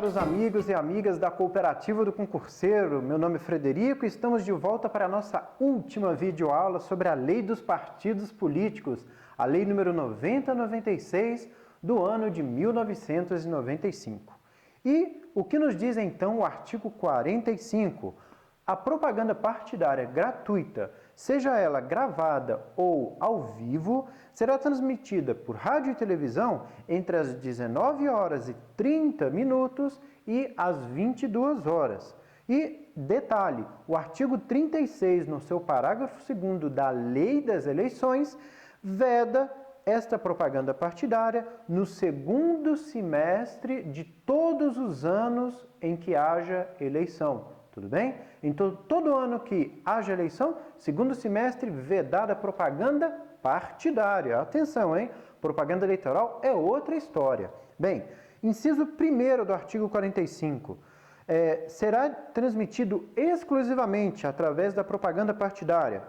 caros amigos e amigas da Cooperativa do Concurseiro. Meu nome é Frederico e estamos de volta para a nossa última videoaula sobre a Lei dos Partidos Políticos, a Lei número 9096 do ano de 1995. E o que nos diz então o artigo 45? A propaganda partidária gratuita, seja ela gravada ou ao vivo, será transmitida por rádio e televisão entre as 19 horas e 30 minutos e as 22 horas. E, detalhe, o artigo 36, no seu parágrafo 2º da Lei das Eleições, veda esta propaganda partidária no segundo semestre de todos os anos em que haja eleição. Tudo bem? Então, todo ano que haja eleição, segundo semestre, vedada propaganda partidária. Atenção, hein? Propaganda eleitoral é outra história. Bem, inciso 1º do artigo 45. Será transmitido exclusivamente através da propaganda partidária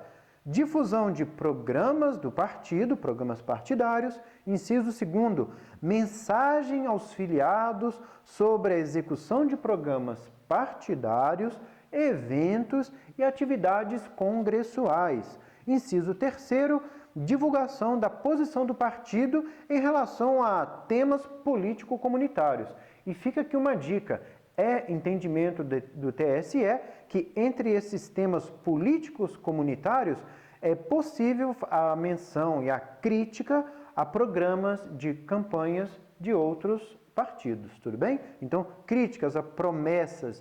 difusão de programas do partido, programas partidários. Inciso 2º, mensagem aos filiados sobre a execução de programas partidários, eventos e atividades congressuais. Inciso 3º, divulgação da posição do partido em relação a temas político-comunitários. E fica aqui uma dica. É entendimento do TSE que entre esses temas políticos comunitários é possível a menção e a crítica a programas de campanhas de outros partidos, tudo bem? Então, críticas a promessas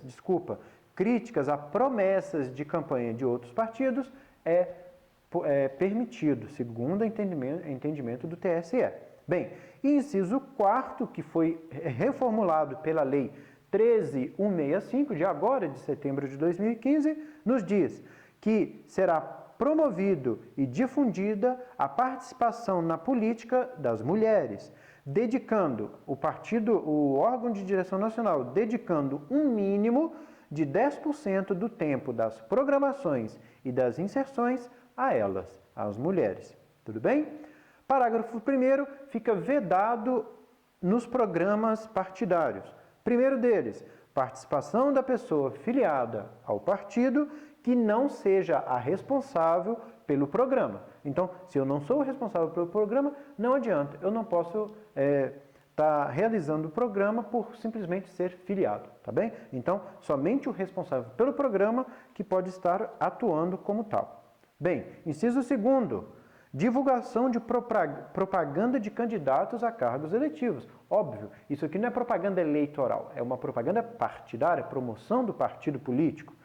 de campanha de outros partidos é permitido, segundo o entendimento do TSE. Bem, inciso 4º, que foi reformulado pela Lei 13.165, de agora, de setembro de 2015, nos diz que será promovido e difundida a participação na política das mulheres, dedicando o órgão de direção nacional, dedicando um mínimo de 10% do tempo das programações e das inserções a elas, às mulheres. Tudo bem? Parágrafo 1º, fica vedado nos programas partidários. Primeiro deles, participação da pessoa filiada ao partido que não seja a responsável pelo programa. Então, se eu não sou o responsável pelo programa, não adianta, eu não posso estar realizando o programa por simplesmente ser filiado, tá bem? Então, somente o responsável pelo programa que pode estar atuando como tal. Bem, inciso 2º, divulgação de propaganda de candidatos a cargos eletivos. Óbvio, isso aqui não é propaganda eleitoral, é uma propaganda partidária, promoção do partido político.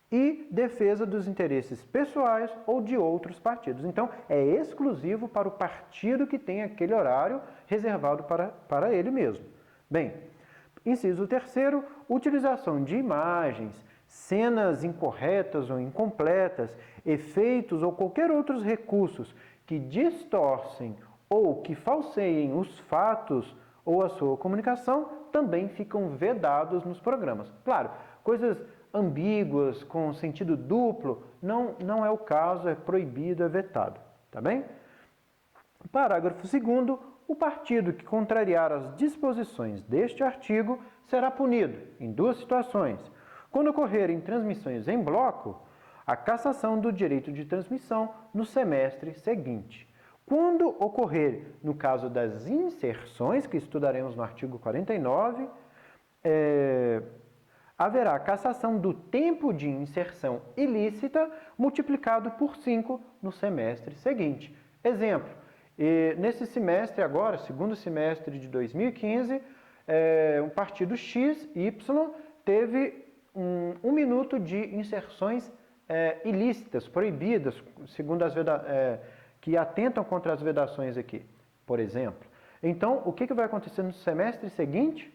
E defesa dos interesses pessoais ou de outros partidos. Então, é exclusivo para o partido que tem aquele horário reservado para ele mesmo. Bem, inciso 3º, utilização de imagens, cenas incorretas ou incompletas, efeitos ou qualquer outros recursos que distorcem ou que falseiem os fatos ou a sua comunicação também ficam vedados nos programas. Claro, coisas ambíguas, com sentido duplo, não é o caso, é proibido, é vetado. Tá bem? Parágrafo 2º, o partido que contrariar as disposições deste artigo será punido em duas situações. Quando ocorrerem transmissões em bloco, a cassação do direito de transmissão no semestre seguinte. Quando ocorrer, no caso das inserções, que estudaremos no artigo 49, haverá cassação do tempo de inserção ilícita multiplicado por 5 no semestre seguinte. Exemplo, nesse semestre agora, segundo semestre de 2015, um partido X, Y, teve um minuto de inserções ilícitas, proibidas, segundo que atentam contra as vedações aqui, por exemplo. Então, o que vai acontecer no semestre seguinte?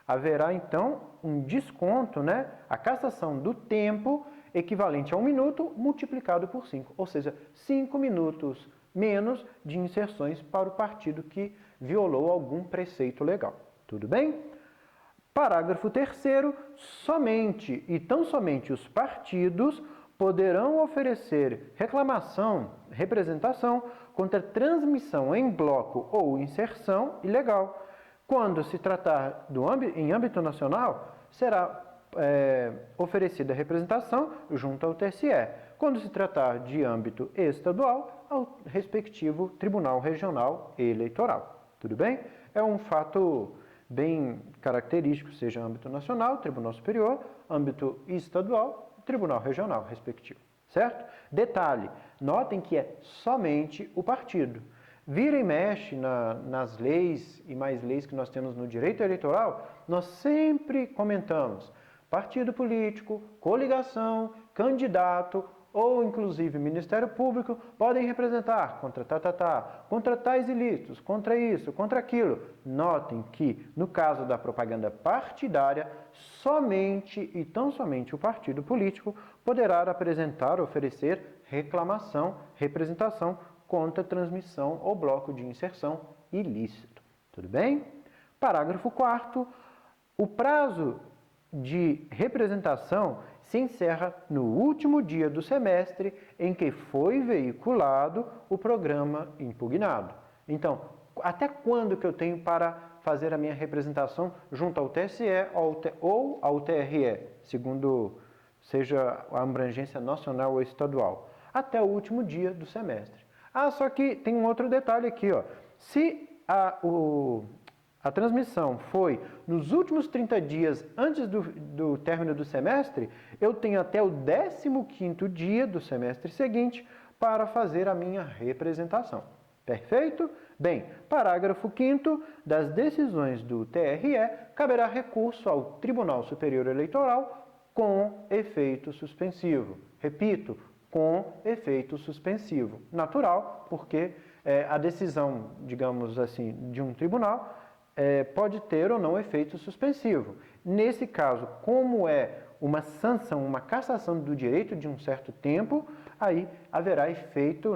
Haverá, então, um desconto, a cassação do tempo equivalente a 1 minuto multiplicado por 5, ou seja, 5 minutos menos de inserções para o partido que violou algum preceito legal. Tudo bem? Parágrafo 3º, somente e tão somente os partidos poderão oferecer representação contra transmissão em bloco ou inserção ilegal, Quando se tratar em âmbito nacional, será oferecida a representação junto ao TSE. Quando se tratar de âmbito estadual, ao respectivo Tribunal Regional Eleitoral. Tudo bem? É um fato bem característico, seja âmbito nacional, Tribunal Superior, âmbito estadual, Tribunal Regional, respectivo. Certo? Detalhe, notem que é somente o partido. Vira e mexe nas leis e mais leis que nós temos no direito eleitoral, nós sempre comentamos partido político, coligação, candidato ou inclusive Ministério Público podem representar contra tais ilícitos, contra isso, contra aquilo. Notem que, no caso da propaganda partidária, somente e tão somente o partido político poderá apresentar, oferecer reclamação, representação contra transmissão ou bloco de inserção ilícito. Tudo bem? Parágrafo 4º. O prazo de representação se encerra no último dia do semestre em que foi veiculado o programa impugnado. Então, até quando que eu tenho para fazer a minha representação junto ao TSE ou ao TRE, segundo seja a abrangência nacional ou estadual? Até o último dia do semestre. Só que tem um outro detalhe aqui, ó. Se a transmissão foi nos últimos 30 dias antes do término do semestre, eu tenho até o 15º dia do semestre seguinte para fazer a minha representação. Perfeito? Bem, parágrafo 5º, das decisões do TRE, caberá recurso ao Tribunal Superior Eleitoral com efeito suspensivo. Repito, com efeito suspensivo. Natural, porque a decisão, digamos assim, de um tribunal pode ter ou não efeito suspensivo. Nesse caso, como é uma sanção, uma cassação do direito de um certo tempo, aí haverá efeito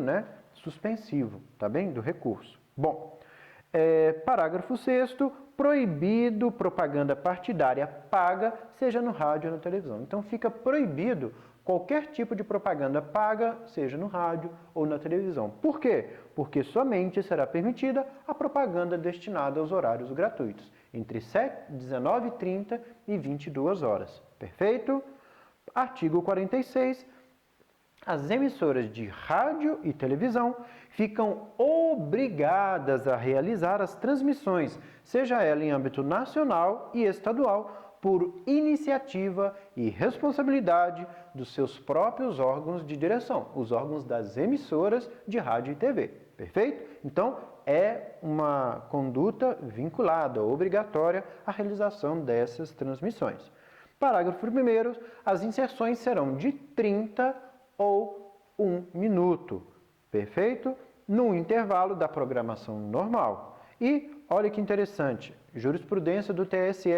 suspensivo, tá bem? Do recurso. Bom, parágrafo 6º, proibido propaganda partidária paga, seja no rádio ou na televisão. Então, fica proibido qualquer tipo de propaganda paga, seja no rádio ou na televisão. Por quê? Porque somente será permitida a propaganda destinada aos horários gratuitos, entre 19h30 e 22 horas. Perfeito? Artigo 46. As emissoras de rádio e televisão ficam obrigadas a realizar as transmissões, seja ela em âmbito nacional e estadual, por iniciativa e responsabilidade dos seus próprios órgãos de direção, os órgãos das emissoras de rádio e TV. Perfeito? Então, é uma conduta vinculada, obrigatória, à realização dessas transmissões. Parágrafo 1º, as inserções serão de 30 ou 1 minuto. Perfeito? No intervalo da programação normal. E, olha que interessante, jurisprudência do TSE,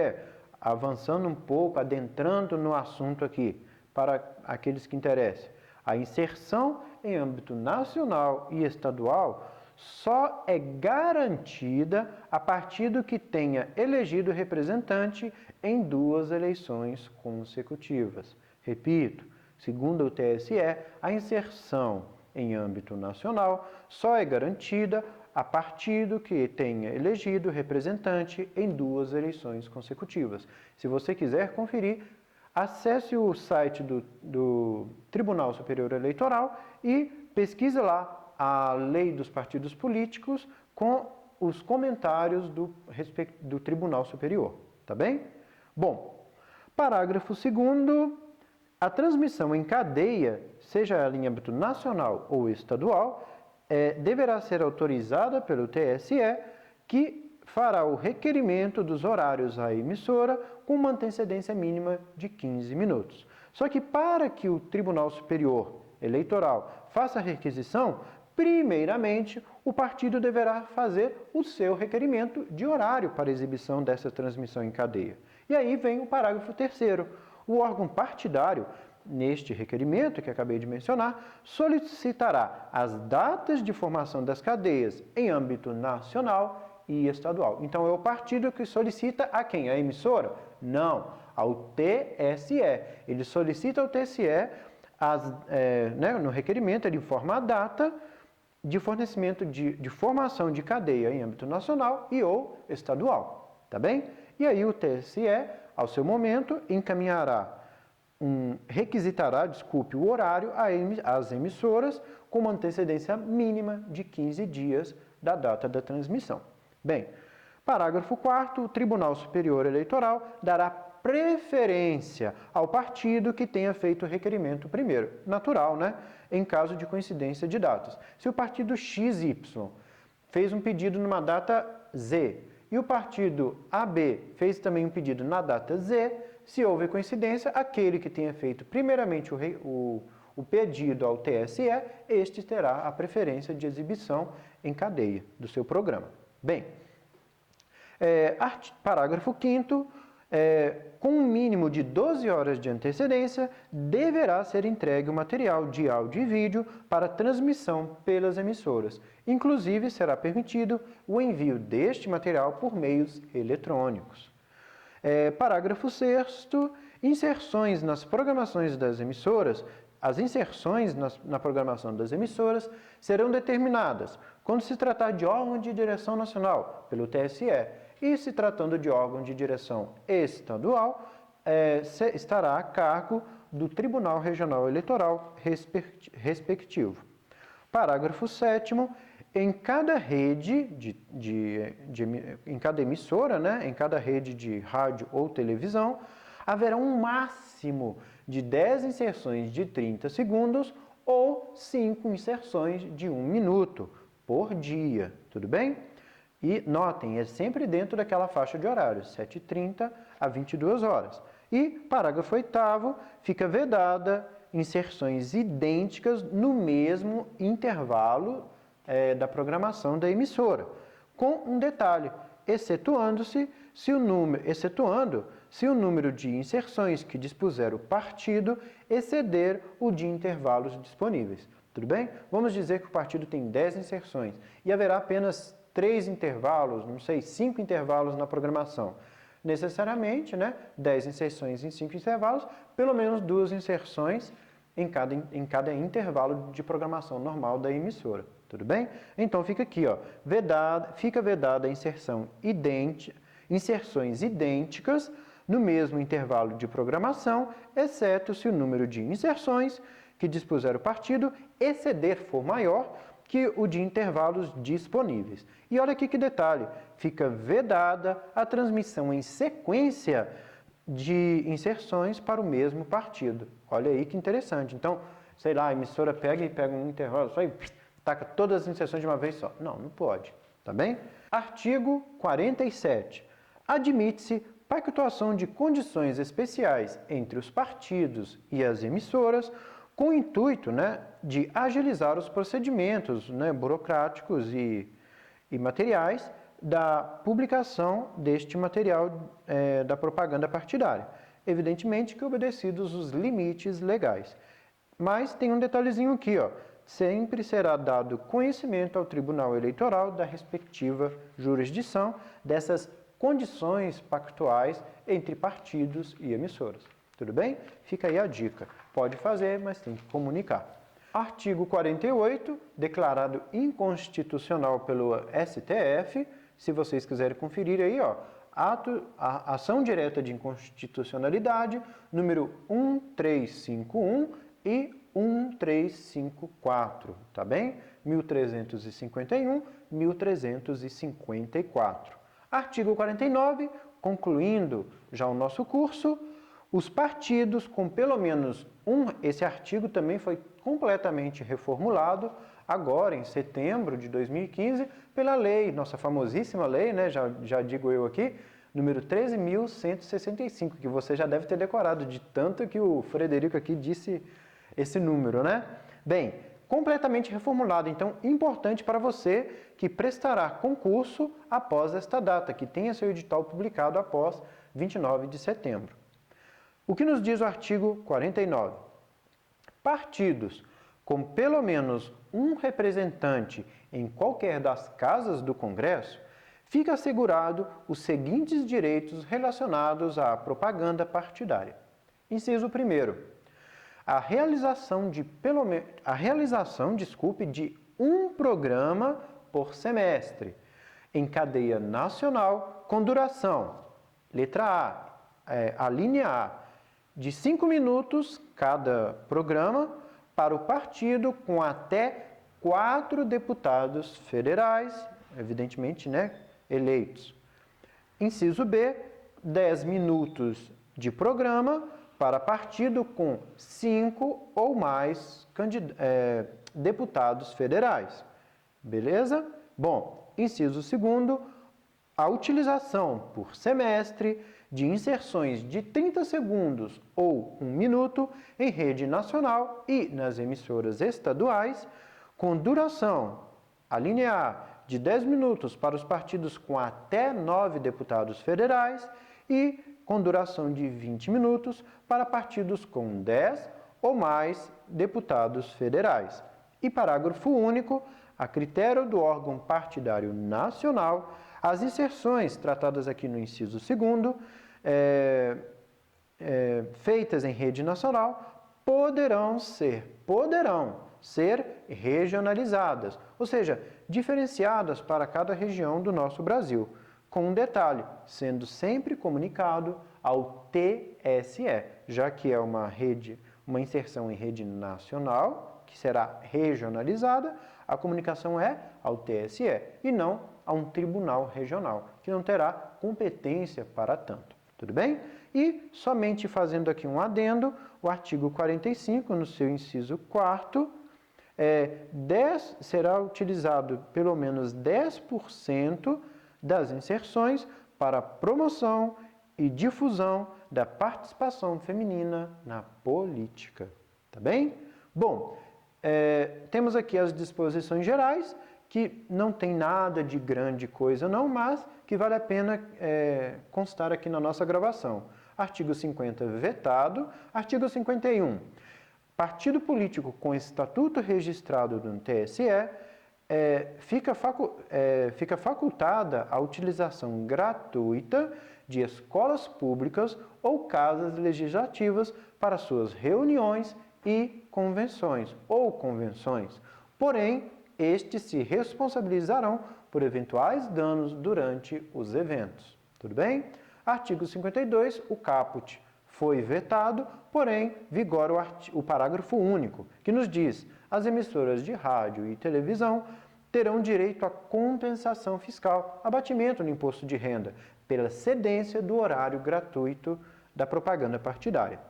avançando um pouco, adentrando no assunto aqui, para aqueles que interessam. A inserção em âmbito nacional e estadual só é garantida a partir do que tenha elegido representante em 2 eleições consecutivas. Repito, segundo o TSE, a inserção em âmbito nacional só é garantida a partir do que tenha elegido representante em 2 eleições consecutivas. Se você quiser conferir, acesse o site do Tribunal Superior Eleitoral e pesquise lá a lei dos partidos políticos com os comentários do Tribunal Superior. Tá bem? Bom, parágrafo 2º. A transmissão em cadeia, seja ela em âmbito nacional ou estadual, deverá ser autorizada pelo TSE, que fará o requerimento dos horários à emissora com uma antecedência mínima de 15 minutos. Só que para que o Tribunal Superior Eleitoral faça a requisição, primeiramente, o partido deverá fazer o seu requerimento de horário para exibição dessa transmissão em cadeia. E aí vem o parágrafo 3º. O órgão partidário, neste requerimento que acabei de mencionar, solicitará as datas de formação das cadeias em âmbito nacional e estadual. Então, é o partido que solicita a quem? A emissora? Não, ao TSE. Ele solicita ao TSE, no requerimento, ele informa a data de fornecimento de formação de cadeia em âmbito nacional e ou estadual. tá bem? E aí o TSE, ao seu momento, requisitará o horário às emissoras com uma antecedência mínima de 15 dias da data da transmissão. Bem, parágrafo 4º, o Tribunal Superior Eleitoral dará preferência ao partido que tenha feito o requerimento primeiro. Natural, né? Em caso de coincidência de datas. Se o partido XY fez um pedido numa data Z e o partido AB fez também um pedido na data Z, se houve coincidência, aquele que tenha feito primeiramente o pedido ao TSE, este terá a preferência de exibição em cadeia do seu programa. Bem, parágrafo 5º, com um mínimo de 12 horas de antecedência, deverá ser entregue o material de áudio e vídeo para transmissão pelas emissoras. Inclusive, será permitido o envio deste material por meios eletrônicos. Parágrafo 6º, inserções nas programações das emissoras. As inserções na programação das emissoras serão determinadas quando se tratar de órgão de direção nacional, pelo TSE, e se tratando de órgão de direção estadual, estará a cargo do Tribunal Regional Eleitoral respectivo. Parágrafo 7º, em cada rede, em cada emissora, né, em cada rede de rádio ou televisão, haverá um máximo de 10 inserções de 30 segundos ou 5 inserções de 1 minuto por dia, tudo bem? E notem, é sempre dentro daquela faixa de horários, 7h30 a 22 horas. E, parágrafo 8º, fica vedada inserções idênticas no mesmo intervalo da programação da emissora, com um detalhe, excetuando se o número de inserções que dispuser o partido exceder o de intervalos disponíveis. Tudo bem? Vamos dizer que o partido tem 10 inserções e haverá apenas 3 intervalos, não sei, 5 intervalos na programação. Necessariamente, né, 10 inserções em 5 intervalos, pelo menos 2 inserções em cada intervalo de programação normal da emissora. Tudo bem? Então fica aqui, ó, fica vedada a inserções idênticas no mesmo intervalo de programação, exceto se o número de inserções que dispuser o partido for maior que o de intervalos disponíveis. E olha aqui que detalhe, fica vedada a transmissão em sequência de inserções para o mesmo partido. Olha aí que interessante. Então, sei lá, a emissora pega um intervalo só e taca todas as inserções de uma vez só. Não, não pode, tá bem? Artigo 47. Admite-se pactuação de condições especiais entre os partidos e as emissoras com o intuito, né, de agilizar os procedimentos, né, burocráticos e materiais da publicação deste material da propaganda partidária. Evidentemente que obedecidos os limites legais. Mas tem um detalhezinho aqui, ó. Sempre será dado conhecimento ao Tribunal Eleitoral da respectiva jurisdição dessas condições pactuais entre partidos e emissoras. Tudo bem? Fica aí a dica. Pode fazer, mas tem que comunicar. Artigo 48, declarado inconstitucional pelo STF. Se vocês quiserem conferir aí, ó, a ação direta de inconstitucionalidade, número 1351 e 1354, tá bem? 1351, 1354. Artigo 49, concluindo já o nosso curso, os partidos com pelo menos esse artigo também foi completamente reformulado agora em setembro de 2015 pela lei, nossa famosíssima lei, né, já digo eu aqui, número 13.165, que você já deve ter decorado de tanto que o Frederico aqui disse esse número, né? Bem, completamente reformulado, então importante para você que prestará concurso após esta data, que tenha seu edital publicado após 29 de setembro. O que nos diz o artigo 49? Partidos com pelo menos um representante em qualquer das casas do Congresso, fica assegurado os seguintes direitos relacionados à propaganda partidária. Inciso 1º. A realização de um programa por semestre, em cadeia nacional, com duração, letra A, a linha A, de 5 minutos cada programa para o partido com até 4 deputados federais, evidentemente, né, eleitos. Inciso B, 10 minutos de programa para partido com 5 ou mais deputados federais. Beleza? Bom, inciso 2º, a utilização por semestre de inserções de 30 segundos ou 1 minuto em rede nacional e nas emissoras estaduais, com duração, a linha A, de 10 minutos para os partidos com até 9 deputados federais e com duração de 20 minutos para partidos com 10 ou mais deputados federais. E parágrafo único, a critério do órgão partidário nacional, as inserções tratadas aqui no inciso 2º, feitas em rede nacional, poderão ser regionalizadas, ou seja, diferenciadas para cada região do nosso Brasil, com um detalhe, sendo sempre comunicado ao TSE, já que é uma inserção em rede nacional, que será regionalizada, a comunicação é ao TSE e não a um tribunal regional, que não terá competência para tanto. Tudo bem? E, somente fazendo aqui um adendo, o artigo 45, no seu inciso 4º, será utilizado pelo menos 10% das inserções para promoção e difusão da participação feminina na política. Tá bem? Bom, temos aqui as disposições gerais, que não tem nada de grande coisa não, mas que vale a pena constar aqui na nossa gravação. Artigo 50, vetado. Artigo 51. Partido político com estatuto registrado no TSE fica facultada a utilização gratuita de escolas públicas ou casas legislativas para suas reuniões e convenções Porém, estes se responsabilizarão por eventuais danos durante os eventos. Tudo bem? Artigo 52, o caput foi vetado, porém vigora o parágrafo único, que nos diz: as emissoras de rádio e televisão terão direito à compensação fiscal, abatimento no imposto de renda, pela cedência do horário gratuito da propaganda partidária.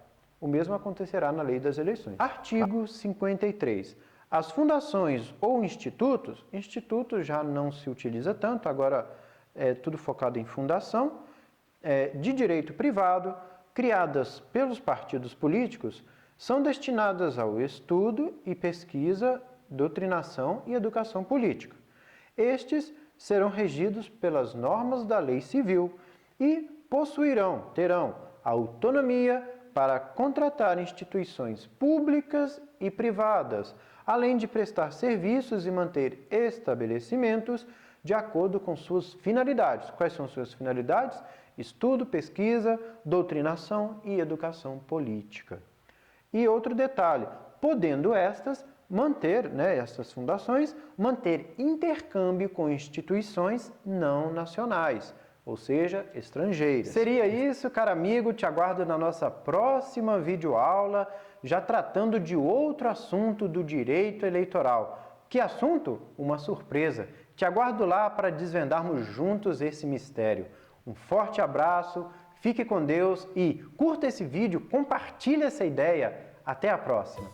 O mesmo acontecerá na Lei das Eleições. Artigo 53. As fundações ou institutos já não se utiliza tanto, agora é tudo focado em fundação, de direito privado, criadas pelos partidos políticos, são destinadas ao estudo e pesquisa, doutrinação e educação política. Estes serão regidos pelas normas da lei civil e terão autonomia para contratar instituições públicas e privadas, além de prestar serviços e manter estabelecimentos de acordo com suas finalidades. Quais são suas finalidades? Estudo, pesquisa, doutrinação e educação política. E outro detalhe, podendo estas fundações, manter intercâmbio com instituições não nacionais, ou seja, estrangeiras. Seria isso, caro amigo, te aguardo na nossa próxima videoaula, já tratando de outro assunto do direito eleitoral. Que assunto? Uma surpresa. Te aguardo lá para desvendarmos juntos esse mistério. Um forte abraço, fique com Deus e curta esse vídeo, compartilhe essa ideia. Até a próxima!